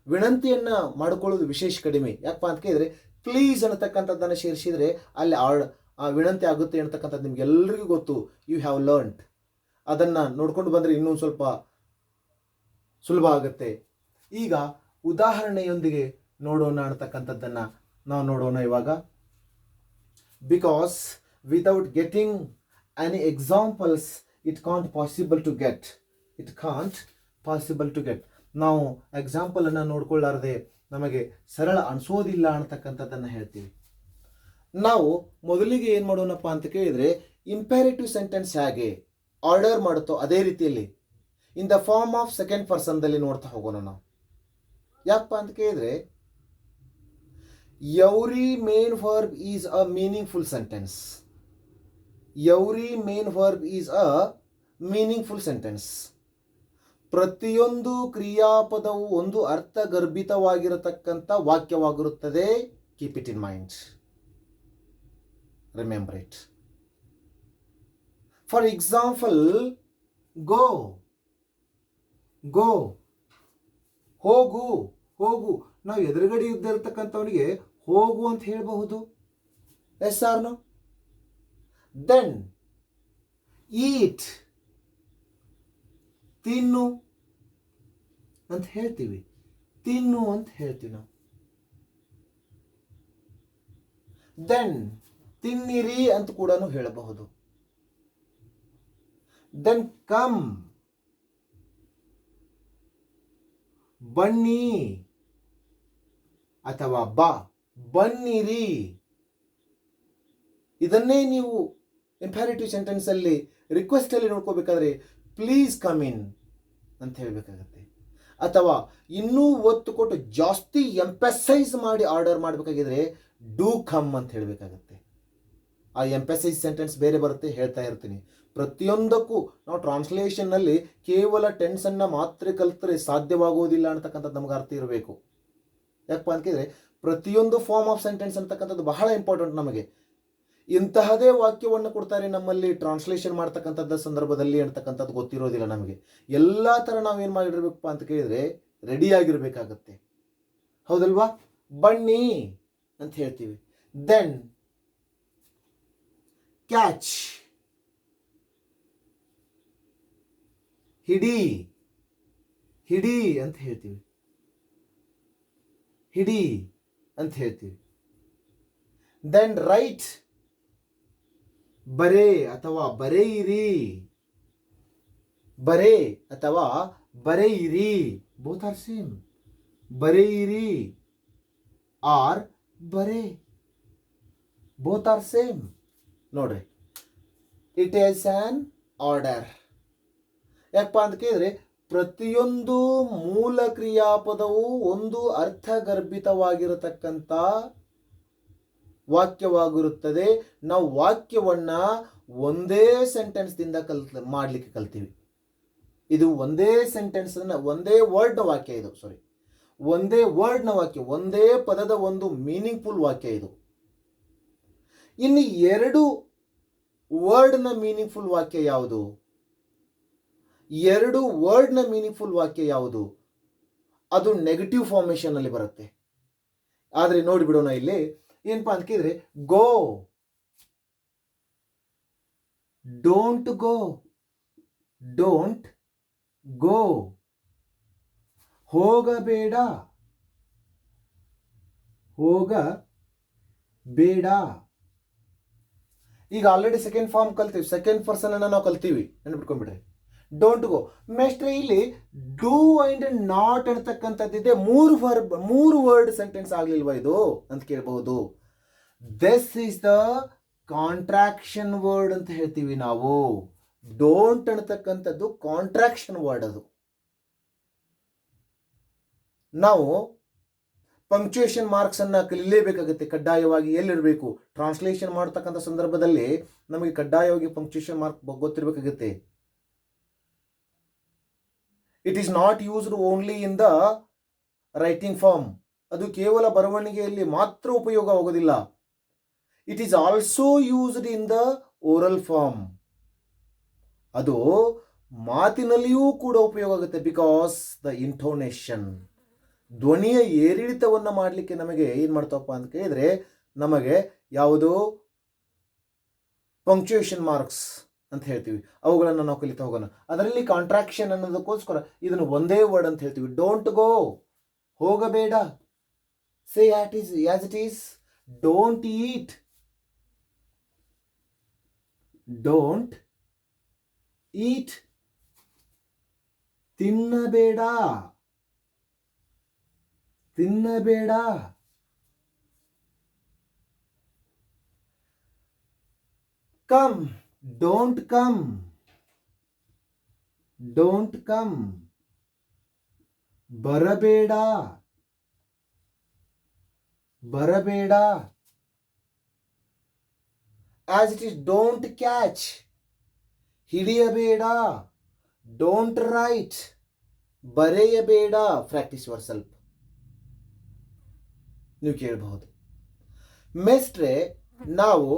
ವಿನಂತಿಯನ್ನ ಮಾಡಿಕೊಳ್ಳೋದು ವಿಶೇಷ ಕಡಿಮೆ. ಯಾಕಪ್ಪ ಅಂತ ಕೇಳಿದ್ರೆ ಪ್ಲೀಸ್ ಅನ್ನತಕ್ಕಂಥದ್ದನ್ನು ಸೇರಿಸಿದ್ರೆ ಅಲ್ಲಿ ಆ ವಿನಂತಿ ಆಗುತ್ತೆ ಅನ್ನತಕ್ಕಂಥದ್ದು ನಿಮ್ಗೆಲ್ಲರಿಗೂ ಗೊತ್ತು. You have learned. ಅದನ್ನು ನೋಡ್ಕೊಂಡು ಬಂದರೆ ಇನ್ನೊಂದು ಸ್ವಲ್ಪ ಸುಲಭ ಆಗುತ್ತೆ. ಈಗ ಉದಾಹರಣೆಯೊಂದಿಗೆ ನೋಡೋಣ ಅನ್ನತಕ್ಕಂಥದ್ದನ್ನು ನಾವು ನೋಡೋಣ ಇವಾಗ. Because without getting any examples it can't possible to get. It can't possible to get. ನಾವು ಎಕ್ಸಾಂಪಲ್ ಅನ್ನು ನೋಡ್ಕೊಳ್ಳಾರದೆ ನಮಗೆ ಸರಳ ಅನಿಸೋದಿಲ್ಲ ಅನ್ನತಕ್ಕಂಥದ್ದನ್ನು ಹೇಳ್ತೀವಿ. ನಾವು ಮೊದಲಿಗೆ ಏನು ಮಾಡೋಣಪ್ಪ ಅಂತ ಕೇಳಿದರೆ ಇಂಪ್ಯಾರೇಟಿವ್ ಸೆಂಟೆನ್ಸ್ ಹೇಗೆ ಆರ್ಡರ್ ಮಾಡುತ್ತೋ ಅದೇ ರೀತಿಯಲ್ಲಿ in the form of second ಪರ್ಸನ್ದಲ್ಲಿ ನೋಡ್ತಾ ಹೋಗೋಣ ನಾವು. ಯಾಕಪ್ಪ ಅಂತ ಕೇಳಿದರೆ every main verb is a meaningful sentence. Every main verb is a meaningful sentence. ಪ್ರತಿಯೊಂದು ಕ್ರಿಯಾಪದವು ಒಂದು ಅರ್ಥಗರ್ಭಿತವಾಗಿರತಕ್ಕಂಥ ವಾಕ್ಯವಾಗಿರುತ್ತದೆ. Keep it in mind, remember it. For example, go, go, ಹೋಗು, ಹೋಗು. ನಾವು ಎದುರುಗಡೆ ಇದ್ದಿರತಕ್ಕಂಥವನಿಗೆ ಹೋಗು ಅಂತ ಹೇಳಬಹುದು. Yes or no? Then eat, ತಿನ್ನು ಅಂತ ಹೇಳ್ತೀವಿ. ತಿನ್ನು ಅಂತ ಹೇಳ್ತೀವಿ ನಾವು. ದೆನ್ ತಿನ್ನಿರಿ ಅಂತ ಕೂಡ ಹೇಳಬಹುದು. ದೆನ್ ಕಮ್, ಬನ್ನಿ ಅಥವಾ ಬಾ, ಬನ್ನಿರಿ. ಇದನ್ನೇ ನೀವು ಇಂಪ್ಯಾರೇಟಿವ್ ಸೆಂಟೆನ್ಸ್ ಅಲ್ಲಿ ರಿಕ್ವೆಸ್ಟ್ ಅಲ್ಲಿ ನೋಡ್ಕೋಬೇಕಾದ್ರೆ ಪ್ಲೀಸ್ ಕಮ್ ಇನ್ ಅಂತ ಹೇಳಬೇಕಾಗತ್ತೆ. ಅಥವಾ ಇನ್ನೂ ಒತ್ತು ಕೊಟ್ಟು ಜಾಸ್ತಿ ಎಂಪಸೈಸ್ ಮಾಡಿ ಆರ್ಡರ್ ಮಾಡಬೇಕಾಗಿದ್ರೆ ಡೂ ಕಮ್ ಅಂತ ಹೇಳಬೇಕಾಗತ್ತೆ. ಆ ಎಂಪಸೈಸ್ ಸೆಂಟೆನ್ಸ್ ಬೇರೆ ಬರುತ್ತೆ, ಹೇಳ್ತಾ ಇರ್ತೀನಿ. ಪ್ರತಿಯೊಂದಕ್ಕೂ ನಾವು ಟ್ರಾನ್ಸ್ಲೇಷನ್ನಲ್ಲಿ ಕೇವಲ ಟೆನ್ಸನ್ನು ಮಾತ್ರ ಕಲಿತರೆ ಸಾಧ್ಯವಾಗುವುದಿಲ್ಲ ಅಂತಕ್ಕಂಥದ್ದು ನಮ್ಗೆ ಅರ್ಥ ಇರಬೇಕು. ಯಾಕಪ್ಪ ಅಂತಂದರೆ ಪ್ರತಿಯೊಂದು ಫಾರ್ಮ್ ಆಫ್ ಸೆಂಟೆನ್ಸ್ ಅಂತಕ್ಕಂಥದ್ದು ಬಹಳ ಇಂಪಾರ್ಟೆಂಟ್ ನಮಗೆ. ಇಂತಹದೇ ವಾಕ್ಯವನ್ನು ಕೊಡ್ತಾರೆ ನಮ್ಮಲ್ಲಿ ಟ್ರಾನ್ಸ್ಲೇಷನ್ ಮಾಡ್ತಕ್ಕಂಥದ್ದು ಸಂದರ್ಭದಲ್ಲಿ ಅಂತಕ್ಕಂಥದ್ದು ಗೊತ್ತಿರೋದಿಲ್ಲ ನಮಗೆ. ಎಲ್ಲ ಥರ ನಾವೇನು ಮಾಡಿರ್ಬೇಕಪ್ಪ ಅಂತ ಕೇಳಿದರೆ ರೆಡಿಯಾಗಿರ್ಬೇಕಾಗತ್ತೆ. ಹೌದಲ್ವಾ? ಬನ್ನಿ ಅಂತ ಹೇಳ್ತೀವಿ. ದೆನ್ ಕ್ಯಾಚ್, ಹಿಡಿ, ಹಿಡಿ ಅಂತ ಹೇಳ್ತೀವಿ. ಹಿಡಿ ಅಂತ ಹೇಳ್ತೀವಿ. ದೆನ್ ರೈಟ್, ಬರೆ ಅಥವಾ ಬರೆಯಿರಿ, ಬರೆ ಅಥವಾ ಬರೆಯಿರಿ, ಬೋತ್ ಆರ್ ಸೇಮ್. ಬರೆಯಿರಿ ಆರ್ ಬರೆ, ಬೋತ್ ಆರ್ ಸೇಮ್. ನೋಡ್ರಿ, ಇಟ್ ಈಸ್ ಆನ್ ಆರ್ಡರ್. ಯಾಕಪ್ಪ ಅಂತ ಕೇಳಿದ್ರೆ ಪ್ರತಿಯೊಂದು ಮೂಲ ಕ್ರಿಯಾಪದವು ಒಂದು ಅರ್ಥಗರ್ಭಿತವಾಗಿರತಕ್ಕಂಥ ವಾಕ್ಯವಾಗಿರುತ್ತದೆ. ನಾವು ವಾಕ್ಯವನ್ನ ಒಂದೇ ಸೆಂಟೆನ್ಸ್ದಿಂದ ಮಾಡಲಿಕ್ಕೆ ಕಲ್ತೀವಿ. ಇದು ಒಂದೇ ಸೆಂಟೆನ್ಸ್, ಒಂದೇ ವರ್ಡ್ನ ವಾಕ್ಯ ಇದು. ಸಾರಿ, ಒಂದೇ ವರ್ಡ್ನ ವಾಕ್ಯ, ಒಂದೇ ಪದದ ಒಂದು ಮೀನಿಂಗ್ಫುಲ್ ವಾಕ್ಯ ಇದು. ಇನ್ನು ಎರಡು ವರ್ಡ್ನ ಮೀನಿಂಗ್ಫುಲ್ ವಾಕ್ಯ ಯಾವುದು? ಎರಡು ವರ್ಡ್ನ ಮೀನಿಂಗ್ಫುಲ್ ವಾಕ್ಯ ಯಾವುದು? ಅದು ನೆಗೆಟಿವ್ ಫಾರ್ಮೇಷನ್ ಅಲ್ಲಿ ಬರುತ್ತೆ. ಆದರೆ ನೋಡಿಬಿಡೋಣ ಇಲ್ಲಿ ಏನಪ್ಪಾ ಅಂತ ಕೇಳಿದ್ರೆ, ಗೋ, ಡೋಂಟ್ ಗೋ, ಡೋಂಟ್ ಗೋ. ಹೋಗಬೇಡ, ಹೋಗಬೇಡ. ಈಗ ಆಲ್ರೆಡಿ ಸೆಕೆಂಡ್ ಫಾರ್ಮ್ ಕಲ್ತೀವಿ, ಸೆಕೆಂಡ್ ಪರ್ಸನ್ ಅನ್ನ ನಾವು ಕಲ್ತೀವಿ, ನೆನ್ಬಿಟ್ಕೊಂಡ್ಬಿಡ್ರಿ. Don't go. ಮೇಸ್ಟ್ರೆ ಇಲ್ಲಿ ಡೂ ಅಂಡ್ ನಾಟ್ ಅಂತಕ್ಕಂಥದ್ದಿದೆ, ಮೂರು ವರ್ಡ್ ಸೆಂಟೆನ್ಸ್ ಆಗ್ಲಿಲ್ವಾ ಇದು ಅಂತ ಕೇಳಬಹುದು. This is the contraction word ಅಂತ ಹೇಳ್ತೀವಿ ನಾವು. ಡೋಂಟ್ ಅನ್ನತಕ್ಕಂಥದ್ದು ಕಾಂಟ್ರಾಕ್ಷನ್ ವರ್ಡ್. ಅದು ನಾವು ಪಂಕ್ಚುಯೇಷನ್ ಮಾರ್ಕ್ಸ್ ಅನ್ನ ಕಲಿಯಲೇಬೇಕಾಗುತ್ತೆ ಕಡ್ಡಾಯವಾಗಿ. ಎಲ್ಲಿರಬೇಕು? ಟ್ರಾನ್ಸ್ಲೇಷನ್ ಮಾಡ್ತಕ್ಕಂಥ ಸಂದರ್ಭದಲ್ಲಿ ನಮಗೆ ಕಡ್ಡಾಯವಾಗಿ ಪಂಕ್ಚುಯೇಷನ್ ಮಾರ್ಕ್ ಗೊತ್ತಿರಬೇಕಾಗುತ್ತೆ. It is not used only in the writing form. ಅದು ಕೇವಲ ಬರವಣಿಗೆಯಲ್ಲಿ ಮಾತ್ರ ಉಪಯೋಗವಾಗೋದಿಲ್ಲ. It is also used in the oral form. ಅದು ಮಾತಿನಲ್ಲಿಯೂ ಕೂಡ ಉಪಯೋಗ ಆಗುತ್ತೆ. ಬಿಕಾಸ್ ದ ಇಂಟೋನೇಷನ್, ಧ್ವನಿಯ ಏರಿಳಿತವನ್ನು ಮಾಡಲಿಕ್ಕೆ ನಮಗೆ ಏನು ಮಾಡ್ತವಪ್ಪ ಅಂತ ಕೇಳಿದರೆ, ನಮಗೆ ಯಾವುದು ಪಂಕ್ಚುಯೇಷನ್ ಮಾರ್ಕ್ಸ್ ಅಂತ ಹೇಳ್ತೀವಿ, ಅವುಗಳನ್ನು ನಾವು ಕಲಿತಾ ಹೋಗೋಣ. ಅದರಲ್ಲಿ ಕಾಂಟ್ರಾಕ್ಷನ್ ಅನ್ನೋದಕ್ಕೋಸ್ಕರ ಇದನ್ನು ಒಂದೇ ವರ್ಡ್ ಅಂತ ಹೇಳ್ತೀವಿ. ಡೋಂಟ್ ಗೋ, ಹೋಗಬೇಡ. Say as it is. Don't eat, don't eat. ತಿನ್ನಬೇಡ, ತಿನ್ನಬೇಡ. Come, don't come, don't come. ಬರಬೇಡ, ಬರಬೇಡ. As it is don't catch, ಹಿಡಿಯಬೇಡ. ಡೋಂಟ್ ರೈಟ್, ಬರೆಯಬೇಡ. Practice yourself. ನೀವು ಕೇಳಬಹುದು, ಮೇಸ್ಟ್ರೆ ನಾವು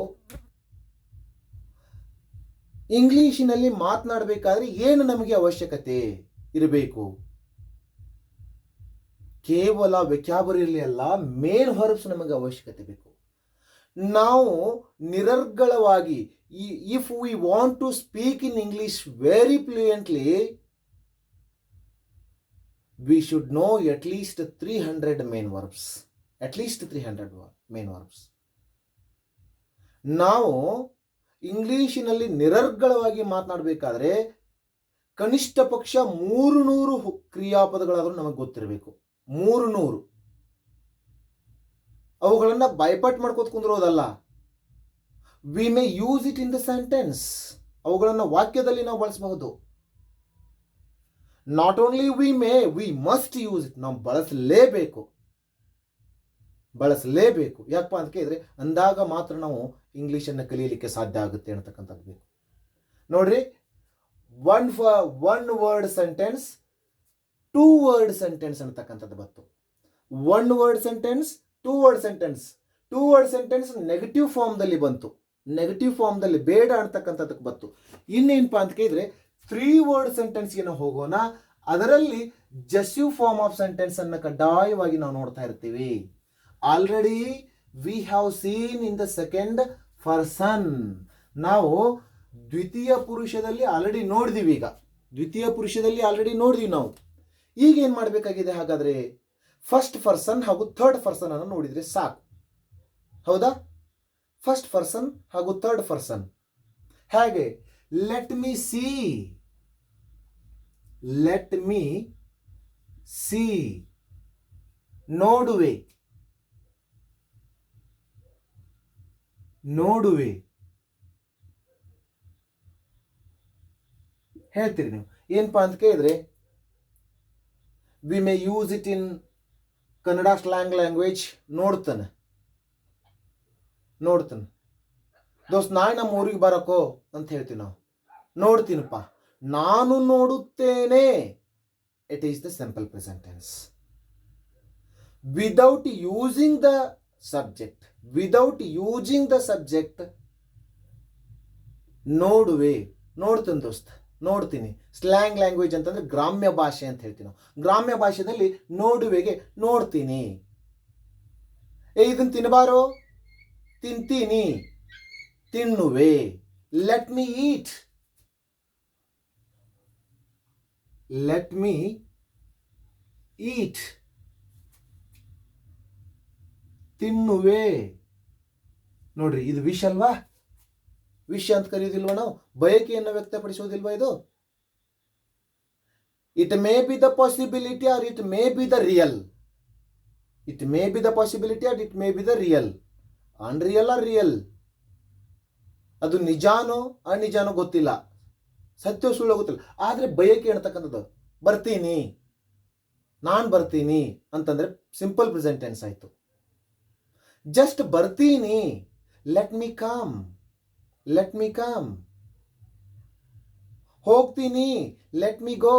ಇಂಗ್ಲಿಷಿನಲ್ಲಿ ಮಾತನಾಡಬೇಕಾದ್ರೆ ಏನು ನಮಗೆ ಅವಶ್ಯಕತೆ ಇರಬೇಕು? ಕೇವಲ ವ್ಯಕ್ಯಾಬುಲರಿ ಅಲ್ಲ, ಮೇನ್ ವರ್ಬ್ಸ್ ನಮಗೆ ಅವಶ್ಯಕತೆ ಬೇಕು. ನಾವು ನಿರರ್ಗಳವಾಗಿ, if we want to speak in English very fluently, we should know at least 300 main verbs. At least 300 main verbs. ನಾವು ಇಂಗ್ಲಿಷಿನಲ್ಲಿ ನಿರರ್ಗಳವಾಗಿ ಮಾತನಾಡಬೇಕಾದ್ರೆ ಕನಿಷ್ಠ ಪಕ್ಷ 300 ಕ್ರಿಯಾಪದಗಳಾದರೂ ನಮಗೆ ಗೊತ್ತಿರಬೇಕು. 300. ಅವುಗಳನ್ನು ಬೈಪಾಟ್ ಮಾಡ್ಕೋತ ಕುಂದಿರೋದಲ್ಲ. We may use it in the sentence. ಅವುಗಳನ್ನು ವಾಕ್ಯದಲ್ಲಿ ನಾವು ಬಳಸಬಹುದು. Not only we must use it. ನಾವು ಬಳಸಲೇಬೇಕು, ಬಳಸಲೇಬೇಕು. ಯಾಕಪ್ಪ ಅಂತ ಕೇಳಿದ್ರೆ ಅಂದಾಗ ಮಾತ್ರ ನಾವು ಇಂಗ್ಲೀಷನ್ನು ಕಲಿಯಲಿಕ್ಕೆ ಸಾಧ್ಯ ಆಗುತ್ತೆ ಅನ್ನತಕ್ಕಂಥದ್ದು ಬೇಕು. ನೋಡ್ರಿ, one word sentence, 2 word sentence ಅನ್ನತಕ್ಕಂಥದ್ದು ಬಂತು. 1 word sentence, 2 word sentence. 2 word sentence negative ಫಾರ್ಮ್ದಲ್ಲಿ ಬಂತು. ನೆಗೆಟಿವ್ ಫಾರ್ಮ್ದಲ್ಲಿ ಬೇಡ ಅಂತಕ್ಕಂಥದ್ದಕ್ಕೆ ಬಂತು. ಇನ್ನೇನಪ್ಪ ಅಂತ ಕೇಳಿದ್ರೆ 3 ವರ್ಡ್ ಸೆಂಟೆನ್ಸ್ಗೆ ನಾವು ಹೋಗೋಣ. ಅದರಲ್ಲಿ ಜಸ್ಸಿವ್ ಫಾರ್ಮ್ ಆಫ್ ಸೆಂಟೆನ್ಸ್ ಅನ್ನು ಕಡ್ಡಾಯವಾಗಿ ನಾವು ನೋಡ್ತಾ ಇರ್ತೀವಿ. Already we have seen in the second person. ನಾವು ದ್ವಿತೀಯ ಪುರುಷದಲ್ಲಿ ಆಲ್ರೆಡಿ ನೋಡಿದೀವಿ. ಈಗ ದ್ವಿತೀಯ ಪುರುಷದಲ್ಲಿ ಆಲ್ರೆಡಿ ನೋಡಿದೀವಿ ನಾವು. ಈಗ ಏನು ಮಾಡಬೇಕಾಗಿದೆ? ಹಾಗಾದ್ರೆ ಫಸ್ಟ್ ಪರ್ಸನ್ ಹಾಗೂ ಥರ್ಡ್ ಪರ್ಸನ್ ಅನ್ನು ನೋಡಿದ್ರೆ ಸಾಕು, ಹೌದಾ? ಫಸ್ಟ್ ಪರ್ಸನ್ ಹಾಗೂ ಥರ್ಡ್ ಪರ್ಸನ್ ಹೇಗೆ? Let me see, let me see. ನೋಡುವೆ, ನೋಡುವೆ. ಹೇಳ್ತೀರಿ ನೀವು. ಏನಪ್ಪಾ ಅಂತ ಕೇಳಿದ್ರೆ, V may use it in Kannada slang language. ನೋಡ್ತಾನೆ, ನೋಡ್ತಾನೆ. ದೋಸ್ತ್ ನಾಳೆ ನಮ್ಮ ಊರಿಗೆ ಬರಕೋ ಅಂತ ಹೇಳ್ತೀವಿ ನಾವು. ನೋಡ್ತೀನಪ್ಪ, ನಾನು ನೋಡುತ್ತೇನೆ. It is the simple present tense. Without using the subject, without using the subject. ನೋಡುವೆ, ನೋಡ್ತೀನಿ ದೋಸ್ತ್, ನೋಡ್ತೀನಿ. ಸ್ಲ್ಯಾಂಗ್ ಲ್ಯಾಂಗ್ವೇಜ್ ಅಂತಂದ್ರೆ ಗ್ರಾಮ್ಯ ಭಾಷೆ ಅಂತ ಹೇಳ್ತೀವಿ ನಾವು. ಗ್ರಾಮ್ಯ ಭಾಷೆಯಲ್ಲಿ ನೋಡುವೆಗೆ ನೋಡ್ತೀನಿ. ಇದನ್ನು ತಿನ್ನಬಾರೋ? ತಿಂತೀನಿ, ತಿನ್ನುವೆ. ಲೆಟ್ ಮೀ ಈಟ್, ಲೆಟ್ ಮೀ ಈಟ್. ತಿನ್ನುವೆ. ನೋಡ್ರಿ, ಇದು ವಿಶ್ ಅಲ್ವಾ? ವಿಶ್ ಅಂತ ಕರೆಯೋದಿಲ್ವಾ ನಾವು? ಬಯಕೆಯನ್ನು ವ್ಯಕ್ತಪಡಿಸೋದಿಲ್ವಾ ಇದು? It may be the possibility or it may be the real. It may be the possibility or it may be the real. Unreal or real. ಅದು ನಿಜಾನೋ ಅನಿಜಾನೋ ಗೊತ್ತಿಲ್ಲ, ಸತ್ಯ ಸುಳ್ಳು ಗೊತ್ತಿಲ್ಲ. ಆದರೆ ಬಯಕೆ ಅಂತಕ್ಕಂಥದ್ದು, ಬರ್ತೀನಿ, ನಾನು ಬರ್ತೀನಿ ಅಂತಂದ್ರೆ ಸಿಂಪಲ್ ಪ್ರೆಸೆಂಟ್ ಟೆನ್ಸ್ ಆಯಿತು. ಜಸ್ಟ್ ಬರ್ತೀನಿ, let me come, let me come. ಹೋಗ್ತೀನಿ, ಲೆಟ್ ಮೀ ಗೋ.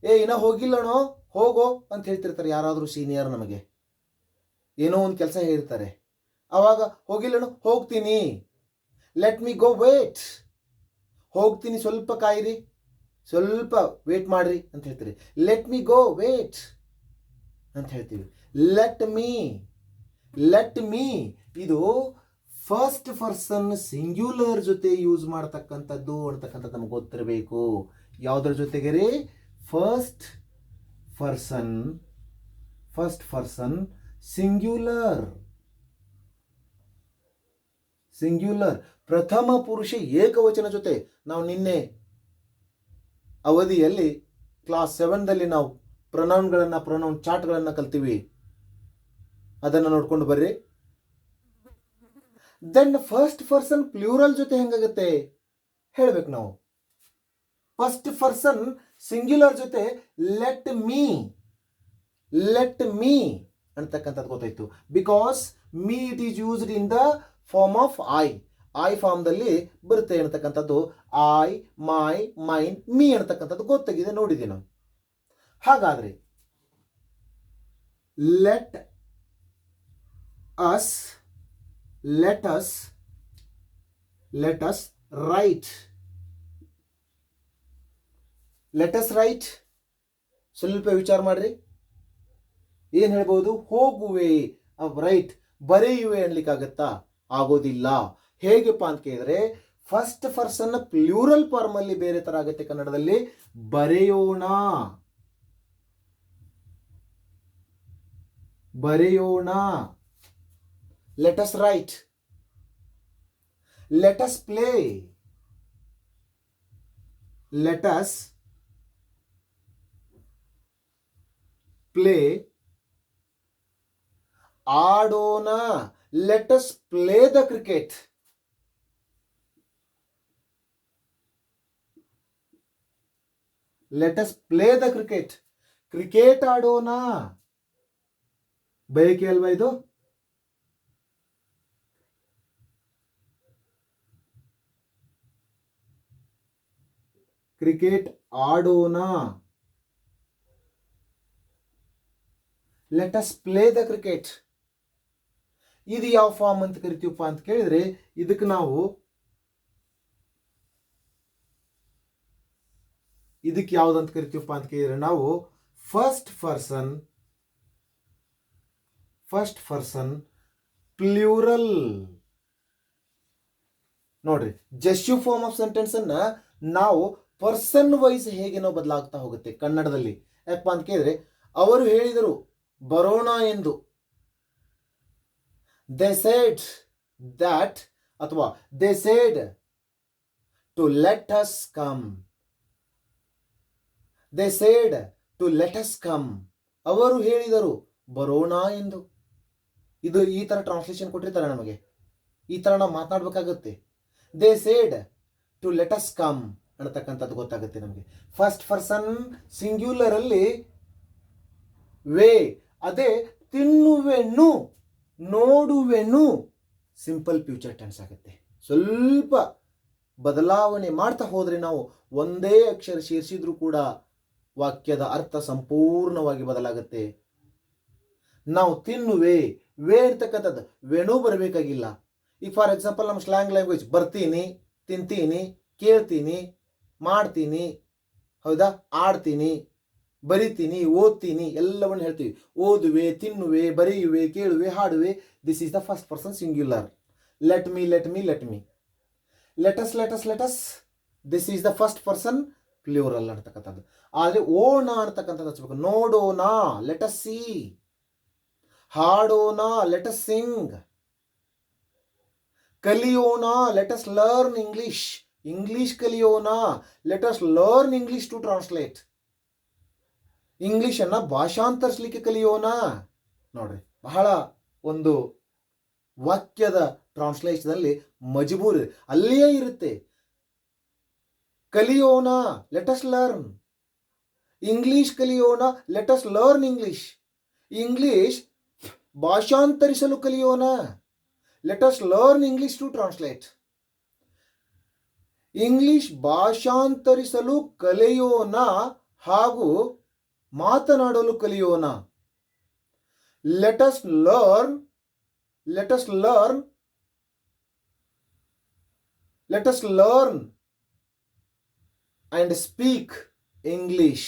ಇನ್ನ ಹೋಗಿಲ್ಲಣೋ, ಹೋಗೋ ಅಂತ ಹೇಳ್ತಿರ್ತಾರೆ ಯಾರಾದರೂ ಸೀನಿಯರ್ ನಮಗೆ. ಏನೋ ಒಂದು ಕೆಲಸ ಹೇಳ್ತಾರೆ, ಆವಾಗ ಹೋಗಿಲ್ಲಣೋ, ಹೋಗ್ತೀನಿ, ಲೆಟ್ ಮೀ ಗೋ ವೇಟ್. ಹೋಗ್ತೀನಿ, ಸ್ವಲ್ಪ ಕಾಯಿರಿ, ಸ್ವಲ್ಪ ವೇಟ್ ಮಾಡ್ರಿ ಅಂತ ಹೇಳ್ತೀರಿ. ಲೆಟ್ ಮೀ ಗೋ ವೇಟ್ ಅಂತ ಹೇಳ್ತೀವಿ. ಲೆಟ್ ಮೀ, ಲೆಟ್ ಮೀ ಇದು ಫಸ್ಟ್ ಪರ್ಸನ್ ಸಿಂಗ್ಯುಲರ್ ಜೊತೆ ಯೂಸ್ ಮಾಡ್ತಕ್ಕಂಥದ್ದು ಅಂತಕ್ಕಂಥದ್ದು ನಮ್ಗೆ ಗೊತ್ತಿರಬೇಕು. ಯಾವುದ್ರ ಜೊತೆಗೆ ರೀ? First person singular. ಸಿಂಗ್ಯುಲರ್ ಪ್ರಥಮ ಪುರುಷ ಏಕವಚನ ಜೊತೆ. ನಾವು ನಿನ್ನೆ ಅವಧಿಯಲ್ಲಿ ಕ್ಲಾಸ್ 7ದಲ್ಲಿ ನಾವು ಪ್ರೊನೌನ್ ಚಾರ್ಟ್ಗಳನ್ನು ಕಲ್ತೀವಿ, ಅದನ್ನು ನೋಡ್ಕೊಂಡು ಬರ್ರಿ. ದೆನ್ ಫಸ್ಟ್ ಪರ್ಸನ್ ಪ್ಲೂರಲ್ ಜೊತೆ ಹೆಂಗಾಗುತ್ತೆ ಹೇಳ್ಬೇಕು ನಾವು. ಫಸ್ಟ್ ಪರ್ಸನ್ ಸಿಂಗ್ಯುಲರ್ ಜೊತೆ ಲೆಟ್ ಮೀ ಅಂತಕ್ಕಂಥದ್ದು ಗೊತ್ತಾಯ್ತು. Because me it is used in the form of I ಫಾರ್ಮ್ದಲ್ಲಿ ಬರುತ್ತೆ ಅನ್ನತಕ್ಕಂಥದ್ದು. ಐ, ಮೈ, ಮೈನ್, ಮೀ ಅನ್ನತಕ್ಕಂಥದ್ದು ಗೊತ್ತಾಗಿದೆ, ನೋಡಿದ್ದೀವಿ ನಾವು. ಹಾಗಾದ್ರೆ ಲೆಟ್ ಅಸ್ ರೈಟ್. ಸ್ವಲ್ಪ ವಿಚಾರ ಮಾಡ್ರಿ, ಏನ್ ಹೇಳ್ಬೋದು? ಹೋಗುವೆ, ರೈಟ್. ಬರೆಯುವೆ ಅನ್ಲಿಕ್ಕಾಗತ್ತಾ? ಆಗೋದಿಲ್ಲ. ಹೇಗಪ್ಪ ಅಂತ ಕೇಳಿದ್ರೆ, ಫಸ್ಟ್ ಪರ್ಸನ್ ಪ್ಲೂರಲ್ ಫಾರ್ಮ್ ಅಲ್ಲಿ ಬೇರೆ ತರ ಆಗುತ್ತೆ ಕನ್ನಡದಲ್ಲಿ. ಬರೆಯೋಣ, let us write. Let us play, ಆಡೋಣ. Let us play the cricket. Cricket ಆಡೋಣ. ಬಯಕೆ ಅಲ್ವಾ ಇದು? ಕ್ರಿಕೆಟ್ ಆಡೋಣ. Let us play the cricket. ಇದು ಯಾವ ಫಾರ್ಮ್ ಅಂತ ಕರಿತೀವಪ್ಪ ಅಂತ ಕೇಳಿದ್ರೆ, ಇದಕ್ಕೆ ಯಾವ್ದಂತ ಕರಿತೀವಪ್ಪ ಅಂತ ಕೇಳಿದ್ರೆ ನಾವು ಫಸ್ಟ್ ಪರ್ಸನ್ ಪ್ಲೂರಲ್. ನೋಡ್ರಿ, ಜಸ್ಟಿವ್ ಫಾರ್ಮ್ ಆಫ್ ಸೆಂಟೆನ್ಸ್ ಅನ್ನ ನಾವು ಪರ್ಸನ್ ವೈಸ್ ಹೇಗೆ ನಾವು ಬದಲಾಗ್ತಾ ಹೋಗುತ್ತೆ ಕನ್ನಡದಲ್ಲಿ. ಯಾಕಪ್ಪ ಅಂತ ಕೇಳಿದ್ರೆ, ಅವರು ಹೇಳಿದರು ಬರೋಣ ಎಂದು. they said that ಅಥವಾ they said to let us come. ಅವರು ಹೇಳಿದರು ಬರೋಣ ಎಂದು. ಇದು ಈ ತರ ಟ್ರಾನ್ಸ್ಲೇಷನ್ ಕೊಟ್ಟಿರ್ತಾರೆ ನಮಗೆ, ಈ ತರ ನಾವು ಮಾತನಾಡಬೇಕಾಗುತ್ತೆ. they said to let us come ಅನ್ನತಕ್ಕಂಥದ್ದು ಗೊತ್ತಾಗುತ್ತೆ ನಮಗೆ. ಫಸ್ಟ್ ಪರ್ಸನ್ ಸಿಂಗ್ಯುಲರ್ ಅಲ್ಲಿ ವೇ, ಅದೇ ತಿನ್ನುವೆನು, ನೋಡುವೆನು, ಸಿಂಪಲ್ ಫ್ಯೂಚರ್ ಟೆನ್ಸ್ ಆಗುತ್ತೆ. ಸ್ವಲ್ಪ ಬದಲಾವಣೆ ಮಾಡ್ತಾ ಹೋದ್ರೆ ನಾವು ಒಂದೇ ಅಕ್ಷರ ಸೇರಿಸಿದ್ರೂ ಕೂಡ ವಾಕ್ಯದ ಅರ್ಥ ಸಂಪೂರ್ಣವಾಗಿ ಬದಲಾಗುತ್ತೆ. ನಾವು ತಿನ್ನುವೆ, ವೇ ಇರ್ತಕ್ಕಂಥದ್ದು ವೆಣು ಬರಬೇಕಾಗಿಲ್ಲ. ಈಗ ಫಾರ್ ಎಕ್ಸಾಂಪಲ್ ನಮ್ಮ ಸ್ಲ್ಯಾಂಗ್ ಲ್ಯಾಂಗ್ವೇಜ್ ಬರ್ತೀನಿ, ತಿಂತೀನಿ, ಕೇಳ್ತೀನಿ, ಮಾಡ್ತೀನಿ, ಹೌದಾ, ಆಡ್ತೀನಿ, ಬರಿತೀನಿ, ಓದ್ತೀನಿ, ಎಲ್ಲವನ್ನು ಹೇಳ್ತೀವಿ. ಓದುವೆ, ತಿನ್ನುವೆ, ಬರೆಯುವೆ, ಕೇಳುವೆ, ಹಾಡುವೆ. This is the first person singular. Let me. Let us. This is the first person plural ಅಂತಕ್ಕಂಥದ್ದು. ಆದರೆ ಓಣ ಅಂತಕ್ಕಂಥದ್ದು ಹಚ್ಚಬೇಕು. ನೋಡೋಣ, ಲೆಟ್ ಅಸ್ ಸಿ. ಹಾಡೋಣ, ಲೆಟ್ ಅಸ್ ಸಿಂಗ್. ಕಲಿಯೋಣ, let us learn English. English ಕಲಿಯೋಣ, let us learn English to translate. ಇಂಗ್ಲಿಷನ್ನು ಭಾಷಾಂತರಿಸಲಿಕ್ಕೆ ಕಲಿಯೋಣ. ನೋಡ್ರಿ, ಬಹಳ ಒಂದು ವಾಕ್ಯದ ಟ್ರಾನ್ಸ್ಲೇಷನಲ್ಲಿ ಮಜಬೂರ್ ಅಲ್ಲಿಯೇ ಇರುತ್ತೆ. ಕಲಿಯೋಣ, ಲೆಟ್ ಅಸ್ ಲರ್ನ್. ಇಂಗ್ಲಿಷ್ ಕಲಿಯೋಣ, let us learn English. English ಭಾಷಾಂತರಿಸಲು ಕಲಿಯೋಣ, let us learn English to translate. English ಭಾಷಾಂತರಿಸಲು ಕಲಿಯೋಣ ಹಾಗೂ ಮಾತನಾಡಲು ಕಲಿಯೋಣ. Let us learn, let us learn, let us learn and speak English,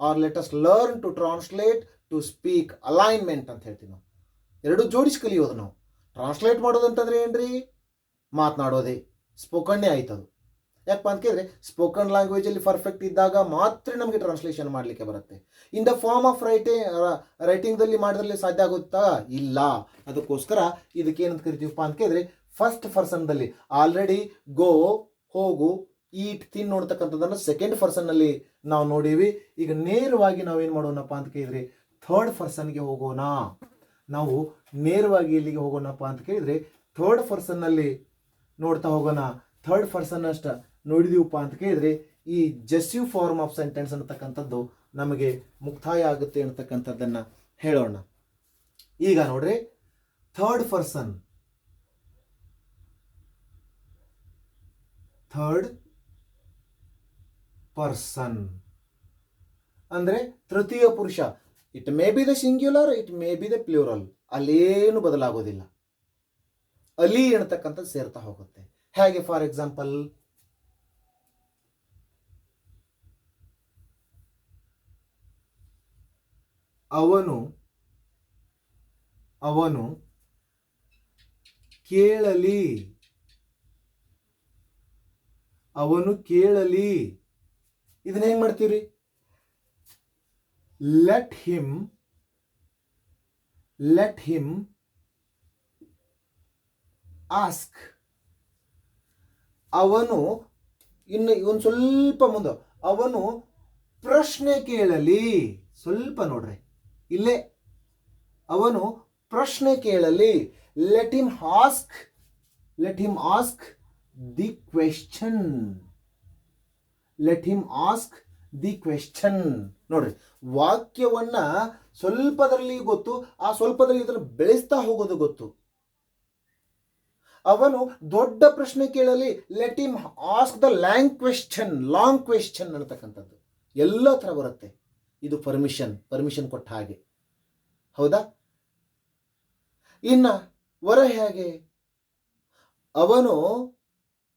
or let us learn to translate to speak. Alignment ಅಂತ ಹೇಳ್ತೀವಿ ನಾವು. ಎರಡು ಜೋಡಿಸಿ ಕಲಿಯೋದು ನಾವು. ಟ್ರಾನ್ಸ್ಲೇಟ್ ಮಾಡೋದು ಅಂತಂದ್ರೆ ಏನ್ರಿ? ಮಾತನಾಡೋದೇ, ಸ್ಪೋಕನ್ನೇ ಆಯ್ತದು. ಯಾಕಪ್ಪ ಅಂತ ಕೇಳಿದ್ರೆ ಸ್ಪೋಕನ್ ಲ್ಯಾಂಗ್ವೇಜಲ್ಲಿ ಪರ್ಫೆಕ್ಟ್ ಇದ್ದಾಗ ಮಾತ್ರ ನಮಗೆ ಟ್ರಾನ್ಸ್ಲೇಷನ್ ಮಾಡಲಿಕ್ಕೆ ಬರುತ್ತೆ. ಇನ್ ದ ಫಾರ್ಮ್ ಆಫ್ ರೈಟಿಂಗ್ದಲ್ಲಿ ಮಾಡಿದ್ರಲ್ಲಿ ಸಾಧ್ಯ ಆಗುತ್ತಾ? ಇಲ್ಲ. ಅದಕ್ಕೋಸ್ಕರ ಇದಕ್ಕೆ ಏನಂತ ಕರಿತೀವಪ್ಪ ಅಂತ ಕೇಳಿದ್ರೆ ಫಸ್ಟ್ ಪರ್ಸನ್ದಲ್ಲಿ ಆಲ್ರೆಡಿ ಗೋ, ಹೋಗು, ಈಟ್, ತಿನ್ ನೋಡ್ತಕ್ಕಂಥದ್ದನ್ನು ಸೆಕೆಂಡ್ ಪರ್ಸನ್ನಲ್ಲಿ ನಾವು ನೋಡೀವಿ. ಈಗ ನೇರವಾಗಿ ನಾವೇನು ಮಾಡೋಣಪ್ಪ ಅಂತ ಕೇಳಿದ್ರೆ ಥರ್ಡ್ ಪರ್ಸನ್ಗೆ ಹೋಗೋಣ. ನಾವು ನೇರವಾಗಿ ಎಲ್ಲಿಗೆ ಹೋಗೋಣಪ್ಪ ಅಂತ ಕೇಳಿದ್ರೆ ಥರ್ಡ್ ಪರ್ಸನ್ನಲ್ಲಿ ನೋಡ್ತಾ ಹೋಗೋಣ. ಥರ್ಡ್ ಪರ್ಸನ್ ಅಷ್ಟ ನೋಡಿದೀವಪ್ಪ ಅಂತ ಕೇಳಿದ್ರೆ ಈ ಜೆಸ್ಸಿವ್ ಫಾರ್ಮ್ ಆಫ್ ಸೆಂಟೆನ್ಸ್ ಅನ್ನತಕ್ಕಂಥದ್ದು ನಮಗೆ ಮುಕ್ತಾಯ ಆಗುತ್ತೆ ಅನ್ನತಕ್ಕಂಥದ್ದನ್ನು ಹೇಳೋಣ. ಈಗ ನೋಡ್ರಿ, ಥರ್ಡ್ ಪರ್ಸನ್, ಥರ್ಡ್ ಪರ್ಸನ್ ಅಂದರೆ ತೃತೀಯ ಪುರುಷ. It may be the singular, it may be the plural. ಅಲ್ಲೇನು ಬದಲಾಗೋದಿಲ್ಲ. ಅಲಿ ಎನ್ನತಕ್ಕಂಥದ್ದು ಸೇರ್ತಾ ಹೋಗುತ್ತೆ. ಹೇಗೆ? ಫಾರ್ ಎಕ್ಸಾಂಪಲ್, ಅವನು, ಅವನು ಕೇಳಲಿ, ಅವನು ಕೇಳಲಿ. ಇದನ್ನ ಹೆಂಗ್ ಮಾಡ್ತೀವ್ರಿ? Let him, let him ask. ಅವನು ಇನ್ನು ಒಂದು ಸ್ವಲ್ಪ ಮುಂದೆ, ಅವನು ಪ್ರಶ್ನೆ ಕೇಳಲಿ. ಸ್ವಲ್ಪ ನೋಡ್ರಿ, ಇಲ್ಲೇ ಅವನು ಪ್ರಶ್ನೆ ಕೇಳಲಿ. Let him ask, let him ask the question. Let him ask the question. ನೋಡ್ರಿ, ವಾಕ್ಯವನ್ನ ಸ್ವಲ್ಪದಲ್ಲಿ ಗೊತ್ತು, ಆ ಸ್ವಲ್ಪದಲ್ಲಿ ಇದನ್ನು ಬೆಳೆಸ್ತಾ ಹೋಗೋದು ಗೊತ್ತು. ಅವನು ದೊಡ್ಡ ಪ್ರಶ್ನೆ ಕೇಳಲಿ. Let him ask the long question. Long question ಅನ್ನತಕ್ಕಂಥದ್ದು ಎಲ್ಲ ಥರ ಬರುತ್ತೆ. ಇದು ಪರ್ಮಿಷನ್ ಕೊಟ್ಟ ಹಾಗೆ, ಹೌದಾ? ಇನ್ನ ವರ ಹೇಗೆ? ಅವನು